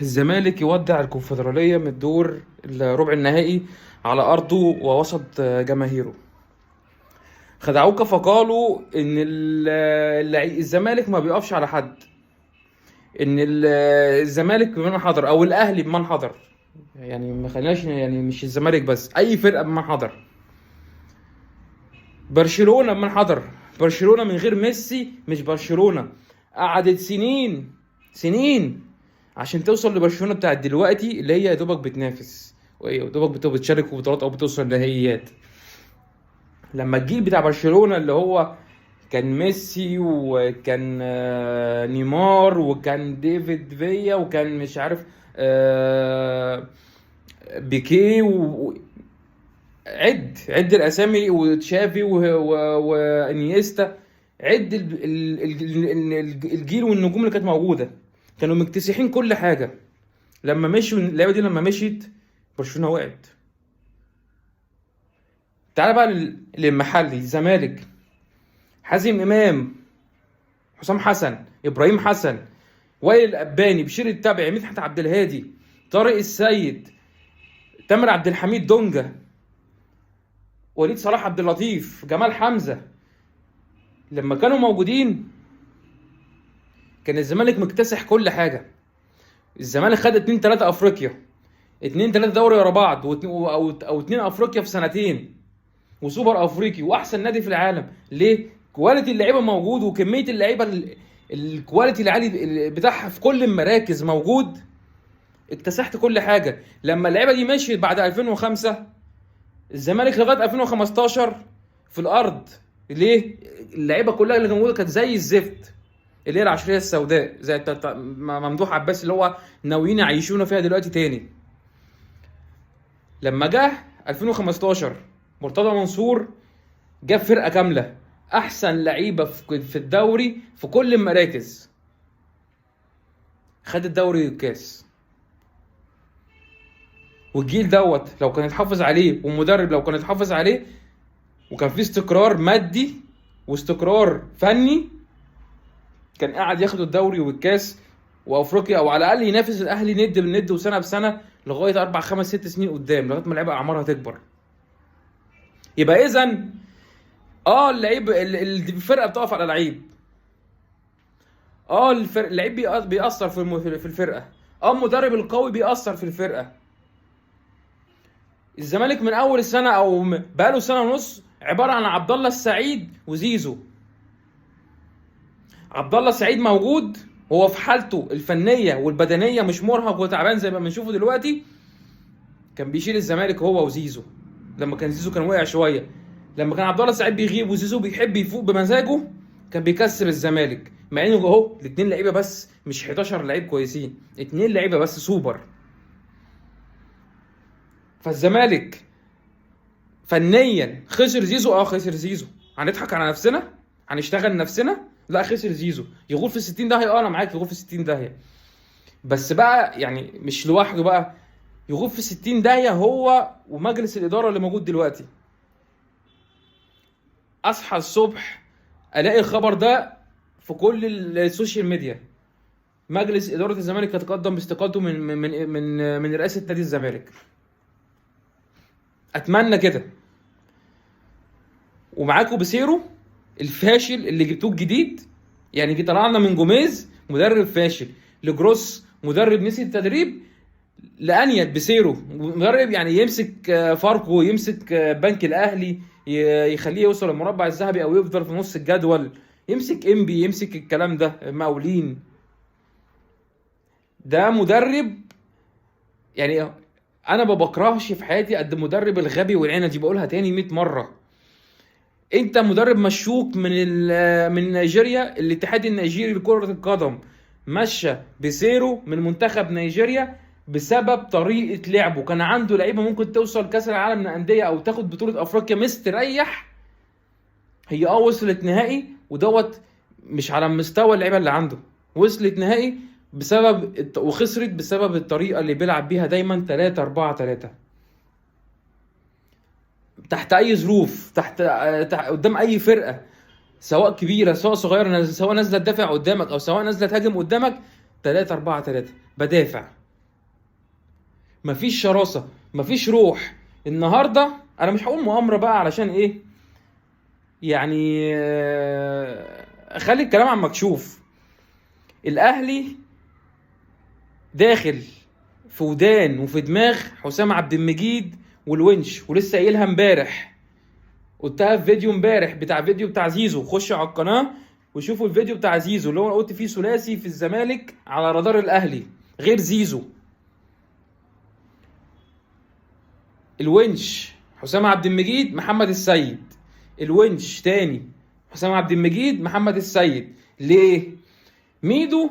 الزمالك يودع الكونفدرالية من الدور الربع النهائي على أرضه ووسط جماهيره. خدعوك فقالوا إن الزمالك ما بيقفش على حد، إن الزمالك بمن حضر أو الأهلي بمن حضر. يعني ما خليناش، يعني مش الزمالك بس، أي فرقة بمن حضر. برشلونة بمن حضر. برشلونة من غير ميسي مش برشلونة. قعدت سنين سنين عشان توصل لبرشلونة بتاعت دلوقتي، اللي هي يا دوبك بتنافس ويا دوبك بتشارك في بطولات او بتوصل نهائيات. لما الجيل بتاع برشلونة اللي هو كان ميسي وكان نيمار وكان ديفيد فيا وكان مش عارف بيكيه عد الاسامي وتشافي وانيستا. عد الجيل والنجوم اللي كانت موجوده، كانوا مكتسحين كل حاجه. لما مشوا اللعبه دي، لما مشيت برشلونه وقعت. تعال بقى للمحلي. الزمالك حازم امام، حسام حسن، ابراهيم حسن، وائل الاباني، بشير التبعي، مدحت عبد الهادي، طارق السيد، تامر عبد الحميد دونجا، وليد صلاح عبد اللطيف، جمال حمزه. لما كانوا موجودين كان الزمالك مكتسح كل حاجه. الزمالك خد 2 3 افريقيا، 2 3 دوري ورا بعض، او 2 افريقيا في سنتين، وسوبر افريقي، واحسن نادي في العالم. ليه؟ كواليتي اللعيبه موجود، وكميه اللعيبه الكواليتي العالي بتاعها في كل المراكز موجود. اكتسحت كل حاجه. لما اللعيبه دي مشيت بعد 2005، الزمالك لغايه 2015 في الارض. ليه؟ اللعيبه كلها اللي موجوده كانت زي الزفت، اللي هي العشريه السوداء، زي ممدوح عباس اللي هو ناويين يعيشونا فيها دلوقتي تاني. لما جه 2015 مرتضى منصور جاب فرقه كامله، احسن لعيبه في الدوري في كل المراكز، خد الدوري والكاس. والجيل دوت لو كان يتحافظ عليه، والمدرب لو كان يتحافظ عليه، وكان في استقرار مادي واستقرار فني، كان قاعد ياخد الدوري والكاس وافريقيا، او على الاقل ينافس الاهلي ند بالند وسنه بسنه لغايه 4 5 6 سنين قدام، لغايه ما اللعيبه اعمارها تكبر. يبقى اذا اللعيب الفرقه بتقف على لعيب. اللعيب بيأثر في الفرقه. المدرب القوي بيأثر في الفرقه. الزمالك من اول السنه او بقاله سنه ونص عباره عن عبد الله السعيد وزيزو. عبد الله السعيد موجود، هو في حالته الفنيه والبدنيه مش مرهق وتعبان زي ما بنشوفه دلوقتي. كان بيشيل الزمالك هو وزيزو، لما كان زيزو كان واقع شويه. لما كان عبد الله السعيد بيغيب وزيزو بيحب يفوق بمزاجه، كان بيكسب الزمالك. مع انه اهو الاثنين لعيبه بس، مش 11 لعيب كويسين، 2 لعيبه بس سوبر. فالزمالك فنيا خسر زيزو. خسر زيزو. هنضحك على نفسنا؟ هنشتغل نفسنا؟ لا، خسر زيزو. يغور في 60 داهيه. انا معاك، يغور في 60 داهيه، بس بقى يعني مش لوحده بقى. يغور في 60 داهيه هو ومجلس الاداره اللي موجود دلوقتي. اصحى الصبح الاقي الخبر ده في كل السوشيال ميديا: مجلس اداره الزمالك يتقدم باستقالته من رئاسه نادي الزمالك. اتمنى كده. ومعاكم بسيرو الفاشل اللي جبتوه الجديد. يعني طلعنا من جوميز مدرب فاشل، لجروس مدرب نسي التدريب، لانيت بسيرو مدرب يعني يمسك فاركو، يمسك بنك الاهلي، يخليه يوصل للمربع الذهبي او يفضل في نص الجدول، يمسك انبي، يمسك الكلام ده مقاولين. ده مدرب يعني انا ما بكرهش في حياتي قد المدرب الغبي والعينه دي. بقولها تاني 100 مره: انت مدرب مشوك من نيجيريا. الاتحاد النيجيري لكرة القدم مشى بسيرو من منتخب نيجيريا بسبب طريقة لعبه. كان عنده لعيبة ممكن توصل كأس العالم للأندية او تاخد بطولة افريقيا مستريح. هي وصلت نهائي، ودوت مش على مستوى اللعيبة اللي عنده. وصلت نهائي وخسرت بسبب الطريقة اللي بيلعب بيها دايما 3-4-3. تحت اي ظروف، تحت قدام اي فرقه، سواء كبيره سواء صغيره، سواء نازله تدافع قدامك او سواء نازله تهاجم قدامك، 3-4-3 بدافع. مفيش شراسه، مفيش روح. النهارده انا مش هقول مؤامره بقى علشان ايه يعني، خلي الكلام عن مكشوف. الاهلي داخل في ودان وفي دماغ حسام عبد المجيد والونش، ولسه قايلها امبارح، قلتها في فيديو امبارح فيديو بتاع زيزو. خشوا على القناه وشوفوا الفيديو بتاع زيزو اللي هو انا قلت فيه ثلاثي في الزمالك على رادار الاهلي غير زيزو. الونش حسام عبد المجيد محمد السيد، الونش تاني حسام عبد المجيد محمد السيد. ليه؟ ميدو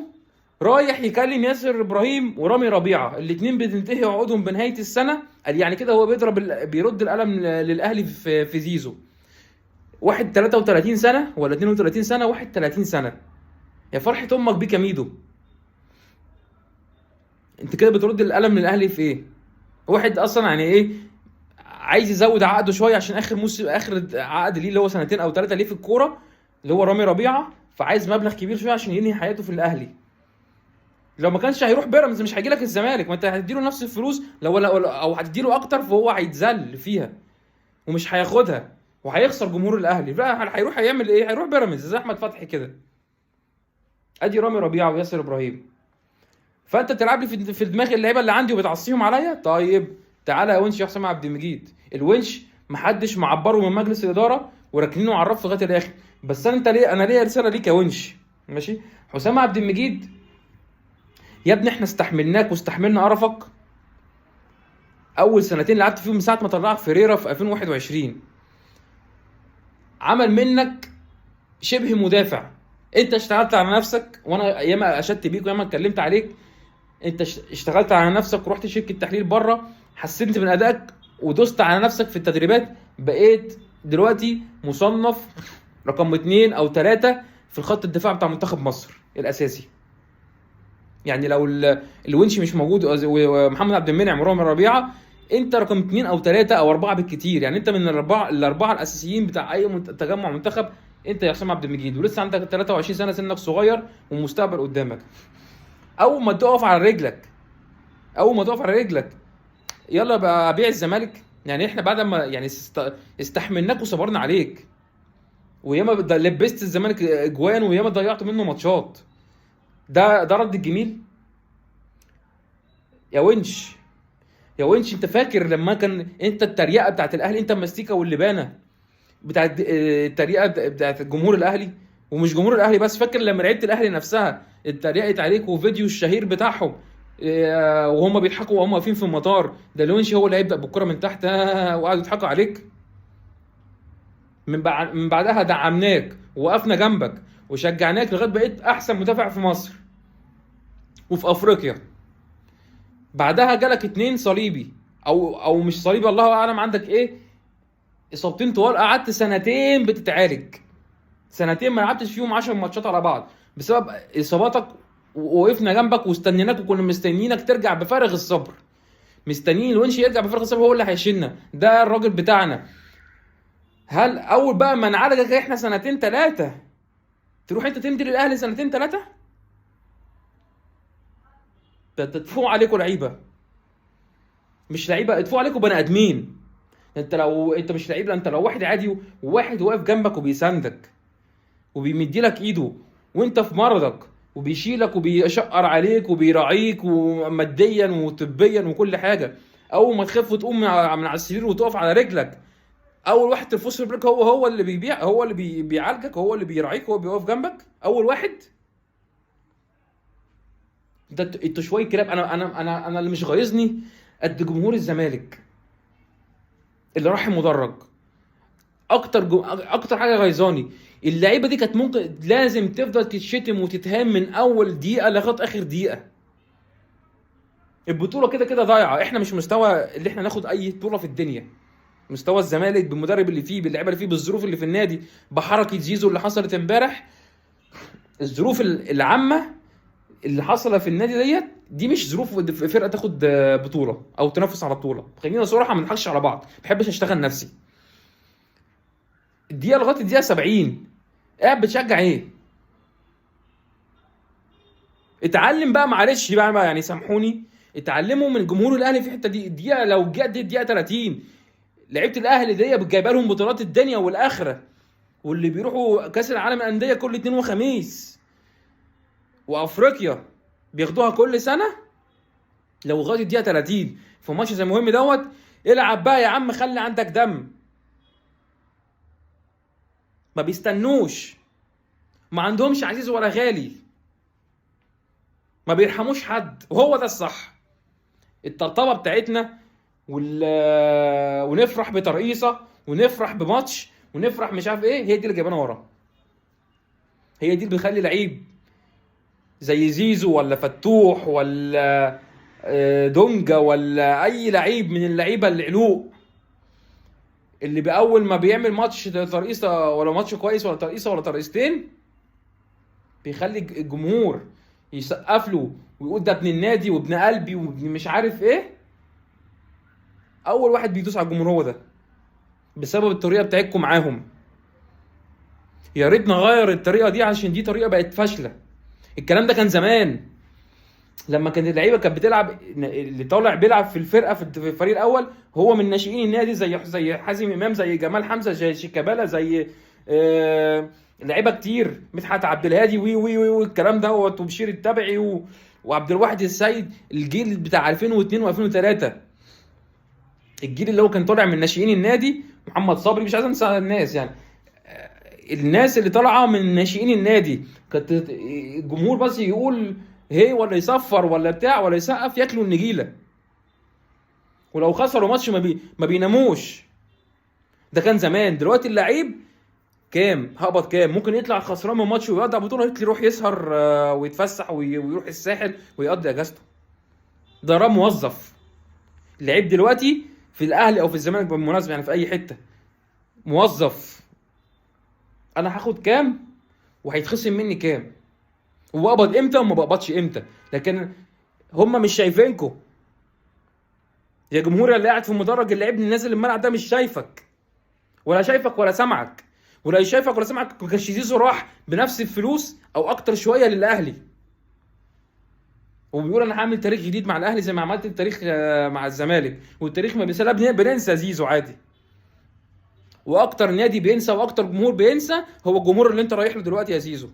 رايح يكلم ياسر ابراهيم ورامي ربيعه، الاثنين بتنتهي عقودهم بنهايه السنه. قال يعني كده هو بيرد القلم للاهلي في زيزو. واحد 33 سنه ولا 32 سنه، واحد 30 سنه. يا فرحه امك بيك يا ميدو، انت كده بترد القلم للاهلي في ايه؟ واحد اصلا يعني ايه عايز يزود عقده شويه عشان اخر موسم، اخر عقد ليه اللي هو سنتين او ثلاثه ليه في الكوره اللي هو رامي ربيعه، فعايز مبلغ كبير شويه عشان ينهي حياته في الاهلي. لو ما كانش هيروح بيراميدز مش هيجي لك الزمالك، ما انت هتديله نفس الفلوس او هتديله اكتر، فهو هيتذل فيها ومش هياخدها وهيخسر جمهور الاهلي. لا هيروح هيعمل ايه؟ هيروح بيراميدز زي احمد فتحي كده. ادي رامي ربيعه وياسر ابراهيم. فانت تلعب لي في دماغ اللعيبه اللي عندي وبتعصيهم عليا. طيب تعالى يا ونش يا حسام عبد المجيد. الونش محدش معبره من مجلس الاداره وراكنينه على الرف لغايه الاخر. بس انت ليه، انا ليا رساله ليك يا ونش ماشي. حسام عبد المجيد يا ابني احنا استحملناك واستحملنا قرفك اول سنتين لعبت فيهم من ساعه ما طلعك فيريرا في 2021. عمل منك شبه مدافع. انت اشتغلت على نفسك، وانا ياما اشدت بيك وياما اتكلمت عليك. انت اشتغلت على نفسك ورحت شركه تحليل بره، حسنت من ادائك ودوست على نفسك في التدريبات، بقيت دلوقتي مصنف رقم 2 او 3 في الخط الدفاع بتاع منتخب مصر الاساسي. يعني لو الونش مش موجود ومحمد عبد المنعم ورامي ربيعه، انت رقم 2 او 3 او 4 بالكتير. يعني انت من الاربعه الاساسيين بتاع اي تجمع منتخب، انت يا حسام عبد المجيد، ولسه عندك 23 سنه، سنك صغير ومستقبل قدامك. اول ما تقف على رجلك، اول ما تقف على رجلك يلا بقى بيع الزمالك. يعني احنا بعد ما يعني استحملناك وصبرنا عليك، وياما لبست الزمالك اجوان وياما ضيعت منه ماتشات، ده رد الجميل يا ونش؟ يا ونش انت فاكر لما كان انت التريقه بتاعت الاهلي، انت المستيكه واللبانه بتاعت التريقه بتاعت جمهور الاهلي، ومش جمهور الاهلي بس، فاكر لما لعيبه الاهلي نفسها اتريقت عليك وفيديو الشهير بتاعهم وهم بيضحكوا وهم واقفين في المطار، ده الونش هو اللي هيبدا بالكره من تحت وقعدوا يضحكوا عليك. من بعدها دعمناك ووقفنا جنبك وشجعناك لغايه بقيت احسن مدافع في مصر وفي افريقيا. بعدها جالك 2 صليبي او مش صليبي، الله اعلم عندك ايه، اصابتين طوال، قعدت سنتين بتتعالج، سنتين ما لعبتش فيهم 10 ماتشات على بعض بسبب اصاباتك، ووقفنا جنبك واستنيناك وكنا مستنيينك ترجع بفارغ الصبر، مستنيين الونش يرجع بفارغ الصبر، هو اللي هيشيلنا، ده الراجل بتاعنا. هل اول بقى ما نعالجك احنا سنتين 3 تروح انت تمدي للاهلي سنتين 3؟ تدفعوا عليكم لعيبه، مش لعيبه، ادفعوا عليكم بني ادمين. انت لو انت مش لعيب، انت لو واحد عادي وواحد واقف جنبك وبيساندك وبيمدي لك ايده وانت في مرضك وبيشيلك وبيشقر عليك وبيراعيك وماديا وطبيا وكل حاجه، اول ما تخاف وتقوم من على السرير وتقف على رجلك، اول واحد ترفص رجلك هو اللي بيبيع، هو اللي بيعالجك، هو اللي بيراعيك، هو بيقف جنبك اول واحد. ده انتوا شويه كلاب. انا اللي مش غايظني قد جمهور الزمالك اللي راح المدرج. اكتر حاجه غيظاني اللعيبه دي، كانت ممكن لازم تفضل تتشتم وتتهان من اول دقيقه لغايه اخر دقيقه. البطوله كده كده ضايعه، احنا مش مستوى اللي احنا ناخد اي بطوله في الدنيا. مستوى الزمالك بالمدرب اللي فيه، باللعيبه اللي فيه، بالظروف اللي في النادي، بحركه زيزو اللي حصلت امبارح، الظروف العامه اللي حصل في النادي دي مش ظروف فرقه تاخد بطوله او تنافس على بطوله. خلينا صراحه ما نضحكش على بعض، ما بحبش اشتغل نفسي. الدقيقه لغايه الدقيقه 70 قاعد بتشجع ايه؟ اتعلم بقى، معلش بقى يعني سامحوني، اتعلموا من جمهور الاهلي في الحته دي. الدقيقه لو جت الدقيقه 30 لعيبه الاهلي دي جايبه لهم بطولات الدنيا والاخره، واللي بيروحوا كاس العالم الانديه كل اثنين وخميس، وافريقيا بياخدوها كل سنه. لو لغايه الدقيقه 30 في ماتش زي مهم دوت، العب بقى يا عم، خلي عندك دم. ما بيستنوش، ما عندهمش عزيز ولا غالي، ما بيرحموش حد، وهو ده الصح. الطبطبه بتاعتنا ونفرح بترقيصه، ونفرح بماتش، ونفرح مش عارف ايه، هي دي اللي جايبانا ورا. هي دي اللي بتخلي لعيب زي زيزو ولا فتوح ولا دونجا ولا اي لعيب من اللعيبه العلوق، اللي باول ما بيعمل ماتش ترقيصه ولا ماتش كويس ولا ترقيصه ولا ترقيصتين، بيخلي الجمهور يسقف له ويقول ده ابن النادي وابن قلبي وابن مش عارف ايه. اول واحد بيدوس على الجمهور هو ده، بسبب الطريقه بتاعتكم معاهم. يا ريت نغير الطريقه دي عشان دي طريقه بقت فاشله. الكلام ده كان زمان لما كانت اللعيبه كانت بتلعب، اللي طالع بيلعب في الفرقه في الفريق الاول هو من ناشئين النادي، زي حازم امام، زي جمال حمزه، زي شيكابالا، زي لعيبه كتير، مدحت عبد الهادي وي وي وي والكلام ده، وبشير التبعي وعبد الواحد السيد. الجيل بتاع 2002 و2003، الجيل اللي هو كان طالع من ناشئين النادي، محمد صبري، مش عايز انسى الناس يعني. الناس اللي طالعه من ناشئين النادي كانت الجمهور بس يقول هي ولا يصفر ولا بتاع ولا يسقف، ياكلوا النجيله. ولو خسروا ماتش ما بيناموش. ده كان زمان. دلوقتي اللعيب كام هبط كام، ممكن يطلع خسران من ماتش ويقضي بطوله، يروح يسهر ويتفسح ويروح الساحل ويقضي اجازته. ده راه موظف. اللعيب دلوقتي في الاهلي او في الزمالك بالمناسبه، يعني في اي حته، موظف. انا هاخد كام وهيتخصم مني كام، وبقبض امتى وما بقبضش امتى. لكن هم مش شايفينكم يا جمهور اللي قاعد في المدرج. اللعيب اللي نازل الملعب ده مش شايفك ولا سامعك، ولا يشايفك ولا سامعك. ما كانش زيزو راح بنفس الفلوس او اكتر شويه للاهلي وبيقول انا هعمل تاريخ جديد مع الاهلي زي ما عملت التاريخ مع الزمالك، والتاريخ ما بينسى. بننسى زيزو عادي. واكتر نادي بينسى واكتر جمهور بينسى هو الجمهور اللي انت رايح له دلوقتي يا زيزو.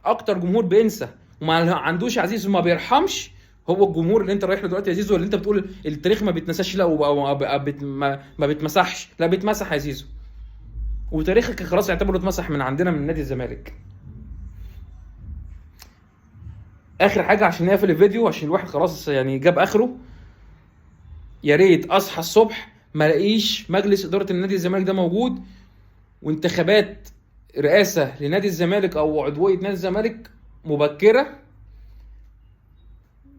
اكتر جمهور بينسى وما عندوش عزيز وما بيرحمش هو الجمهور اللي انت رايح له دلوقتي يا زيزو. اللي انت بتقول التاريخ ما بيتنساش، لا ما بيتمسحش، لا بيتمسح يا زيزو. وتاريخك خلاص يعتبره اتمسح من عندنا من نادي الزمالك. اخر حاجه عشان نقفل الفيديو، عشان الواحد خلاص يعني جاب اخره. يا ريت اصحى الصبح ما الاقيش مجلس اداره النادي الزمالك ده موجود، وانتخابات رئاسه لنادي الزمالك او عضويه نادي الزمالك مبكره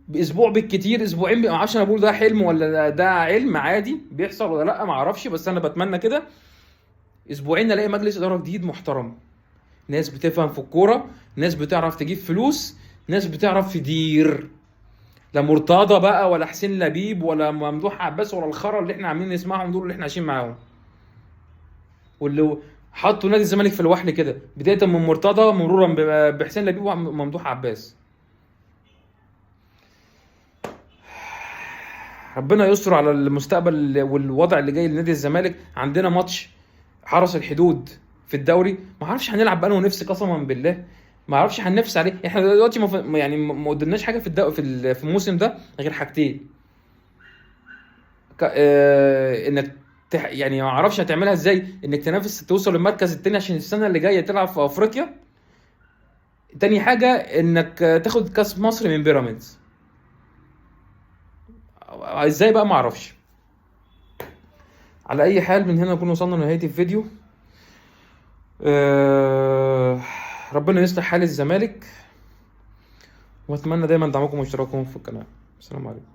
باسبوع بالكتير، اسبوعين. ما اعرفش انا بقول ده حلم ولا ده علم عادي بيحصل ولا لا، ما اعرفش، بس انا بتمنى كده. اسبوعين الاقي مجلس اداره جديد محترم، ناس بتفهم في الكوره، ناس بتعرف تجيب فلوس، ناس بتعرف تدير. لا مرتضى بقى ولا حسين لبيب ولا ممدوح عباس ولا الخرا اللي احنا عاملين نسمعهم دول اللي احنا عايشين معاهم، واللي حطوا نادي الزمالك في الوحل كده، بدايه من مرتضى مرورا بحسين لبيب وممدوح عباس. ربنا يستر على المستقبل والوضع اللي جاي لنادي الزمالك. عندنا ماتش حرس الحدود في الدوري، ما اعرفش هنلعب بقى ونفسي قسما بالله، ما اعرفش هننافس عليه. احنا دلوقتي يعني ما قدمناش حاجه في الموسم ده غير حاجتين. انك يعني ما اعرفش هتعملها ازاي، انك تنافس توصل للمركز الثاني عشان السنه اللي جايه تلعب في افريقيا. تاني حاجه انك تاخد كاس مصر من بيراميدز. ازاي بقى ما اعرفش. على اي حال، من هنا نكون وصلنا لنهايه الفيديو. ربنا يصلح حال الزمالك، واتمنى دايما دعمكم واشتراككم في القناه. السلام عليكم.